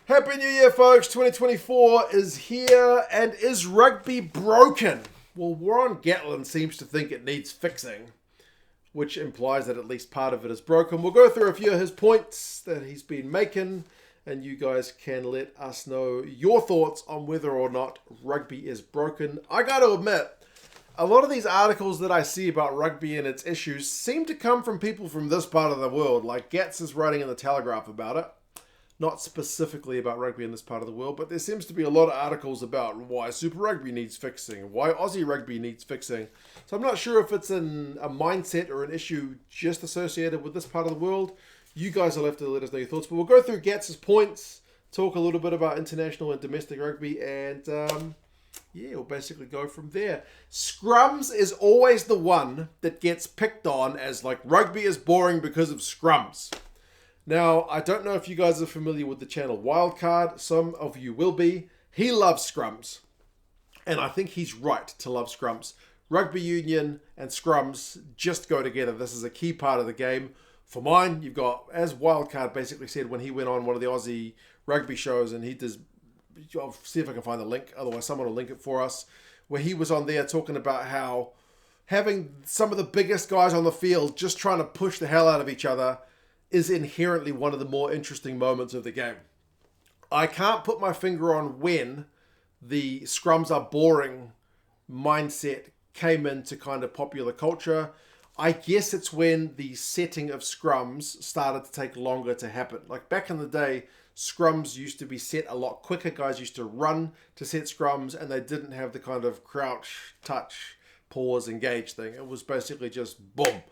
Happy New Year, folks. 2024 is here, and is rugby broken? Well, Warren Gatland seems to think it needs fixing, which implies that at least part of it is broken. We'll go through a few of his points that he's been making, and you guys can let us know your thoughts on whether or not rugby is broken. I got to admit, a lot of these articles that I see about rugby and its issues seem to come from people from this part of the world, like Gats is writing in the Telegraph about it. Not specifically about rugby in this part of the world, but there seems to be a lot of articles about why Super Rugby needs fixing, why Aussie Rugby needs fixing. So I'm not sure if it's a mindset or an issue just associated with this part of the world. You guys will have to let us know your thoughts. But we'll go through Gats's points, talk a little bit about international and domestic rugby, and we'll basically go from there. Scrums is always the one that gets picked on as like rugby is boring because of scrums. Now, I don't know if you guys are familiar with the channel Wildcard. Some of you will be. He loves scrums. And I think he's right to love scrums. Rugby union and scrums just go together. This is a key part of the game. For mine, you've got, as Wildcard basically said when he went on one of the Aussie rugby shows, and he does, I'll see if I can find the link, otherwise someone will link it for us, where he was on there talking about how having some of the biggest guys on the field just trying to push the hell out of each other is inherently one of the more interesting moments of the game. I can't put my finger on when the scrums are boring mindset came into kind of popular culture. I guess it's when the setting of scrums started to take longer to happen. Like back in the day, scrums used to be set a lot quicker. Guys used to run to set scrums, and they didn't have the kind of crouch, touch, pause, engage thing. It was basically just boom.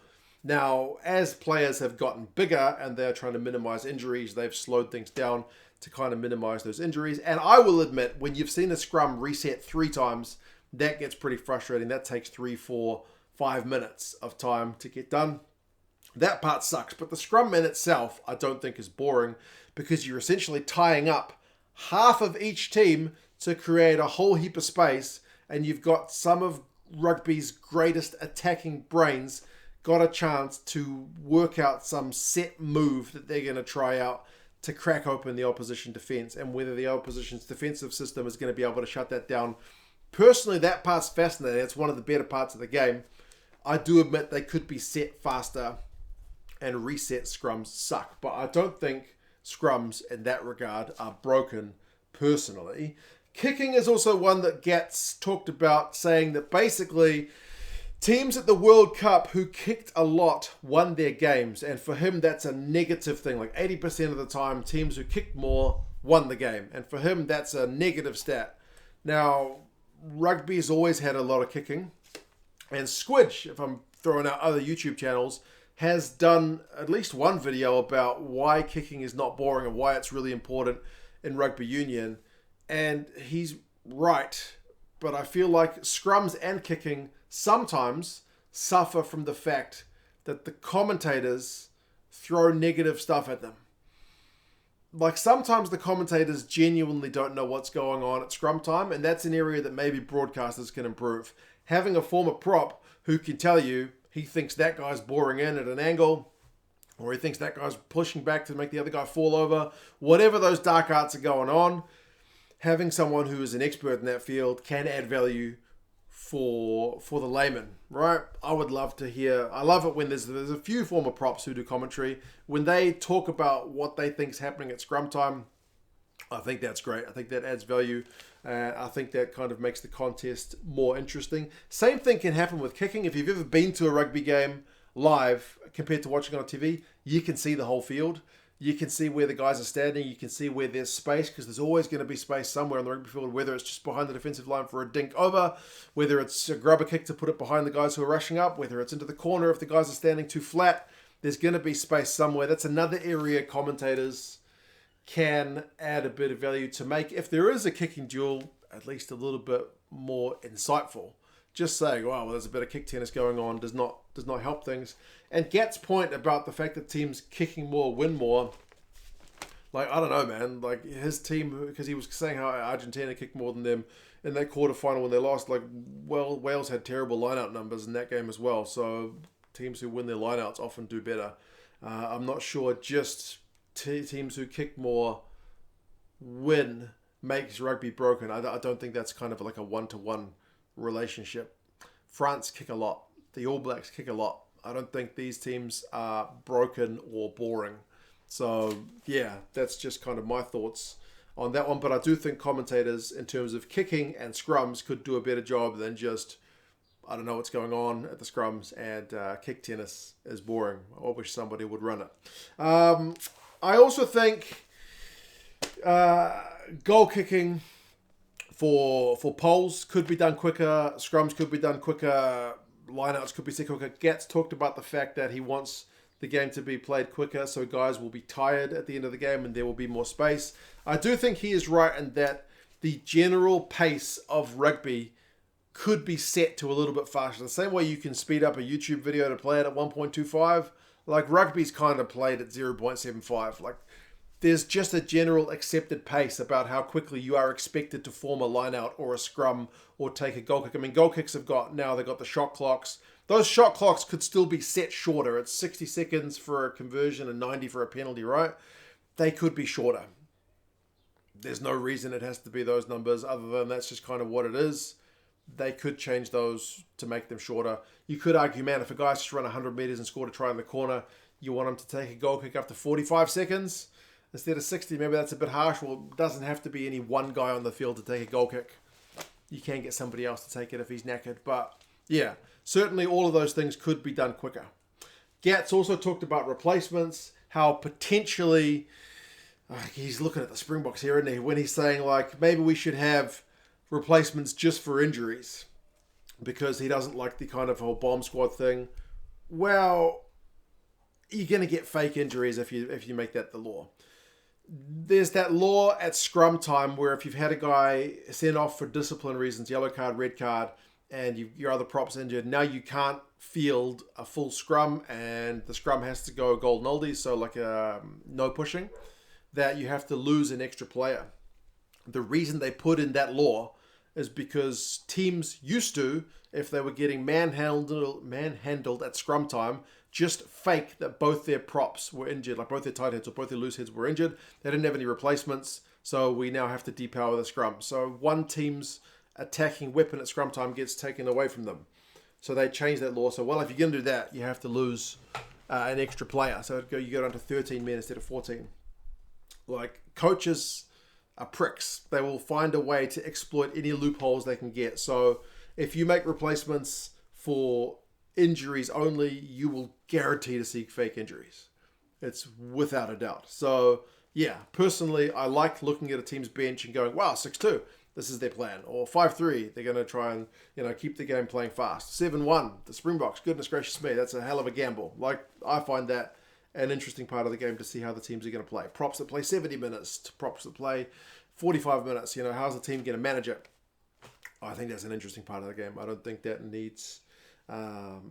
Now, as players have gotten bigger and they're trying to minimize injuries, they've slowed things down to kind of minimize those injuries. And I will admit, when you've seen a scrum reset 3 times, that gets pretty frustrating. That takes 3, 4, 5 minutes of time to get done. That part sucks. But the scrum in itself, I don't think is boring, because you're essentially tying up half of each team to create a whole heap of space. And you've got some of rugby's greatest attacking brains got a chance to work out some set move that they're going to try out to crack open the opposition defense, and whether the opposition's defensive system is going to be able to shut that down. Personally, that part's fascinating. It's one of the better parts of the game. I do admit they could be set faster, and reset scrums suck, but I don't think scrums in that regard are broken personally. Kicking is also one that Gats talked about, saying that basically teams at the World Cup who kicked a lot won their games, and for him that's a negative thing. Like 80% of the time, teams who kicked more won the game, and for him that's a negative stat. Now, rugby's always had a lot of kicking, and Squidge, if I'm throwing out other YouTube channels, has done at least one video about why kicking is not boring and why it's really important in rugby union, and he's right. But I feel like scrums and kicking sometimes suffer from the fact that the commentators throw negative stuff at them. Like sometimes the commentators genuinely don't know what's going on at scrum time, and that's an area that maybe broadcasters can improve. Having a former prop who can tell you he thinks that guy's boring in at an angle, or he thinks that guy's pushing back to make the other guy fall over, whatever those dark arts are going on, having someone who is an expert in that field can add value for the layman, right? I would love to hear. I love it when there's a few former props who do commentary. When they talk about what they think's happening at scrum time, I think that's great. I think that adds value. I think that kind of makes the contest more interesting. Same thing can happen with kicking. If you've ever been to a rugby game live compared to watching on TV, you can see the whole field. You can see where the guys are standing. You can see where there's space, because there's always going to be space somewhere on the rugby field, whether it's just behind the defensive line for a dink over, whether it's a grubber kick to put it behind the guys who are rushing up, whether it's into the corner if the guys are standing too flat. There's going to be space somewhere. That's another area commentators can add a bit of value to make, if there is a kicking duel, at least a little bit more insightful. Just saying, wow, well, there's a bit of kick tennis going on does not help things. And Gat's point about the fact that teams kicking more win more, like, I don't know, man. Like, his team, because he was saying how Argentina kicked more than them in that quarterfinal when they lost. Like, well, Wales had terrible line-out numbers in that game as well. So teams who win their line-outs often do better. I'm not sure just teams who kick more win makes rugby broken. I don't think that's kind of like a one-to-one relationship. France kick a lot. The All Blacks kick a lot. I don't think these teams are broken or boring. So, yeah, that's just kind of my thoughts on that one. But I do think commentators, in terms of kicking and scrums, could do a better job than just, I don't know what's going on at the scrums, and kick tennis is boring. I wish somebody would run it. I also think goal kicking for poles could be done quicker. Scrums could be done quicker. Lineouts could be set quicker. Gats talked about the fact that he wants the game to be played quicker, so guys will be tired at the end of the game and there will be more space. I do think he is right in that the general pace of rugby could be set to a little bit faster. The same way you can speed up a YouTube video to play it at 1.25, like rugby's kind of played at 0.75. Like, there's just a general accepted pace about how quickly you are expected to form a line out or a scrum or take a goal kick. I mean, goal kicks they've got the shot clocks. Those shot clocks could still be set shorter. It's 60 seconds for a conversion and 90 for a penalty, right? They could be shorter. There's no reason it has to be those numbers other than that's just kind of what it is. They could change those to make them shorter. You could argue, man, if a guy's just run 100 meters and scored a try in the corner, you want him to take a goal kick after 45 seconds instead of 60. Maybe that's a bit harsh. Well, it doesn't have to be any one guy on the field to take a goal kick. You can get somebody else to take it if he's knackered. But yeah, certainly all of those things could be done quicker. Gats also talked about replacements, how potentially, he's looking at the Springboks here, isn't he? When he's saying, like, maybe we should have replacements just for injuries because he doesn't like the kind of whole bomb squad thing. Well, you're going to get fake injuries if you make that the law. There's that law at scrum time where if you've had a guy sent off for discipline reasons, yellow card, red card, and your other prop's injured, now you can't field a full scrum and the scrum has to go golden oldies, so like no pushing, that you have to lose an extra player. The reason they put in that law is because teams used to, if they were getting manhandled at scrum time, just fake that both their props were injured, like both their tight heads or both their loose heads were injured. They didn't have any replacements, so we now have to depower the scrum. So one team's attacking weapon at scrum time gets taken away from them. So they changed that law. So, well, if you're going to do that, you have to lose an extra player. So you go down to 13 men instead of 14. Like, coaches are pricks. They will find a way to exploit any loopholes they can get. So if you make replacements for injuries only, you will guarantee to see fake injuries. It's without a doubt. So yeah, personally, I like looking at a team's bench and going, wow, 6-2, this is their plan. Or 5-3, they're going to try and keep the game playing fast. 7-1, the Springboks, goodness gracious me, that's a hell of a gamble. Like, I find that an interesting part of the game to see how the teams are going to play. Props that play 70 minutes to props that play 45 minutes. How's the team going to manage it? I think that's an interesting part of the game. I don't think that needs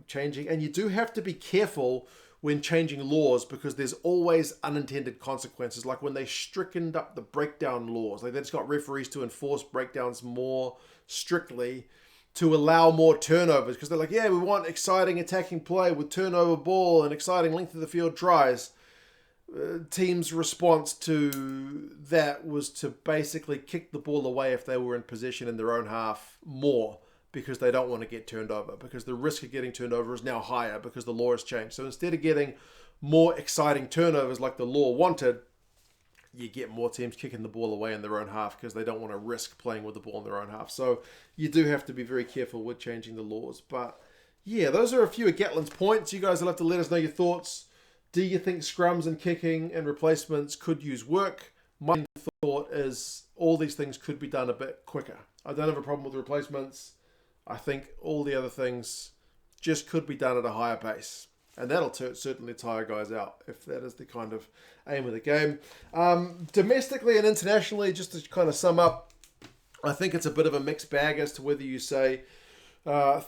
changing. And you do have to be careful when changing laws because there's always unintended consequences. Like when they strictened up the breakdown laws, like they just got referees to enforce breakdowns more strictly to allow more turnovers because they're like, yeah, we want exciting attacking play with turnover ball and exciting length of the field tries. Teams' response to that was to basically kick the ball away if they were in possession in their own half more because they don't want to get turned over because the risk of getting turned over is now higher because the law has changed. So instead of getting more exciting turnovers like the law wanted, you get more teams kicking the ball away in their own half because they don't want to risk playing with the ball in their own half. So you do have to be very careful with changing the laws. But yeah, those are a few of Gatland's points. You guys will have to let us know your thoughts. Do you think scrums and kicking and replacements could use work? My thought is all these things could be done a bit quicker. I don't have a problem with replacements. I think all the other things just could be done at a higher pace. And that'll certainly tire guys out if that is the kind of aim of the game. Domestically and internationally, just to kind of sum up, I think it's a bit of a mixed bag as to whether you say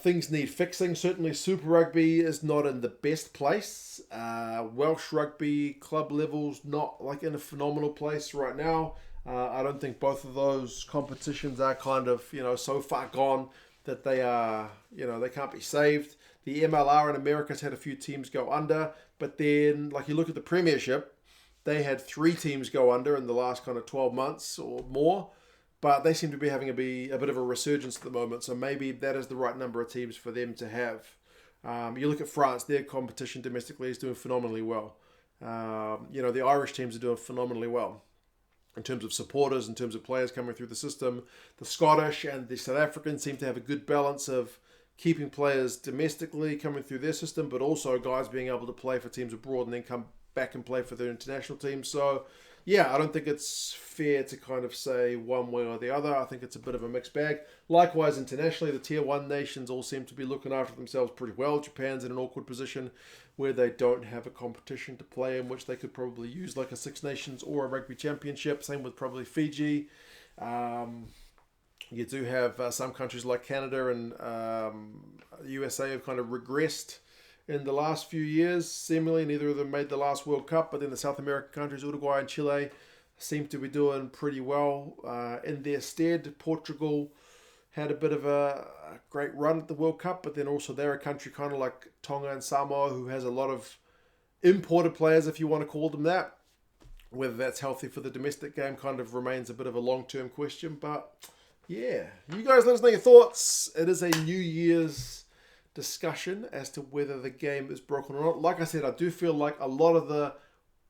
things need fixing. Certainly Super Rugby is not in the best place. Welsh Rugby club level's not like in a phenomenal place right now. I don't think both of those competitions are kind of, so far gone that they are, they can't be saved. The MLR in America's had a few teams go under, but then, like, you look at the Premiership, They had 3 teams go under in the last kind of 12 months or more, but they seem to be having a bit of a resurgence at the moment. So maybe that is the right number of teams for them to have. You look at France, their competition domestically is doing phenomenally well. The Irish teams are doing phenomenally well in terms of supporters, in terms of players coming through the system. The Scottish and the South Africans seem to have a good balance of keeping players domestically coming through their system, but also guys being able to play for teams abroad and then come back and play for their international teams. So, yeah, I don't think it's fair to kind of say one way or the other. I think it's a bit of a mixed bag. Likewise, internationally, the Tier 1 nations all seem to be looking after themselves pretty well. Japan's in an awkward position where they don't have a competition to play in, which they could probably use like a Six Nations or a Rugby Championship. Same with probably Fiji. You do have some countries like Canada and USA have kind of regressed in the last few years. Seemingly, neither of them made the last World Cup, but then the South American countries, Uruguay and Chile, seem to be doing pretty well. In their stead, Portugal had a bit of a great run at the World Cup, but then also they're a country kind of like Tonga and Samoa who has a lot of imported players, if you want to call them that. Whether that's healthy for the domestic game kind of remains a bit of a long-term question, but yeah, you guys let us know your thoughts. It is a New Year's discussion as to whether the game is broken or not. Like I said, I do feel like a lot of the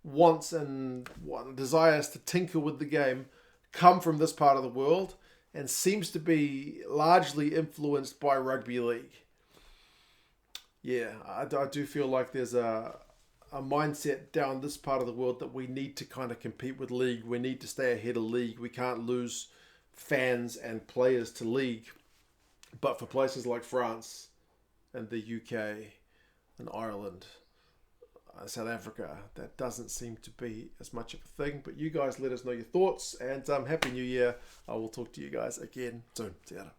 wants and desires to tinker with the game come from this part of the world and seems to be largely influenced by rugby league. Yeah, I do feel like there's a mindset down this part of the world that we need to kind of compete with league. We need to stay ahead of league. We can't lose fans and players to league. But for places like France and the UK and Ireland, South Africa, that doesn't seem to be as much of a thing. But you guys let us know your thoughts, and Happy New Year. I will talk to you guys again soon. See you later.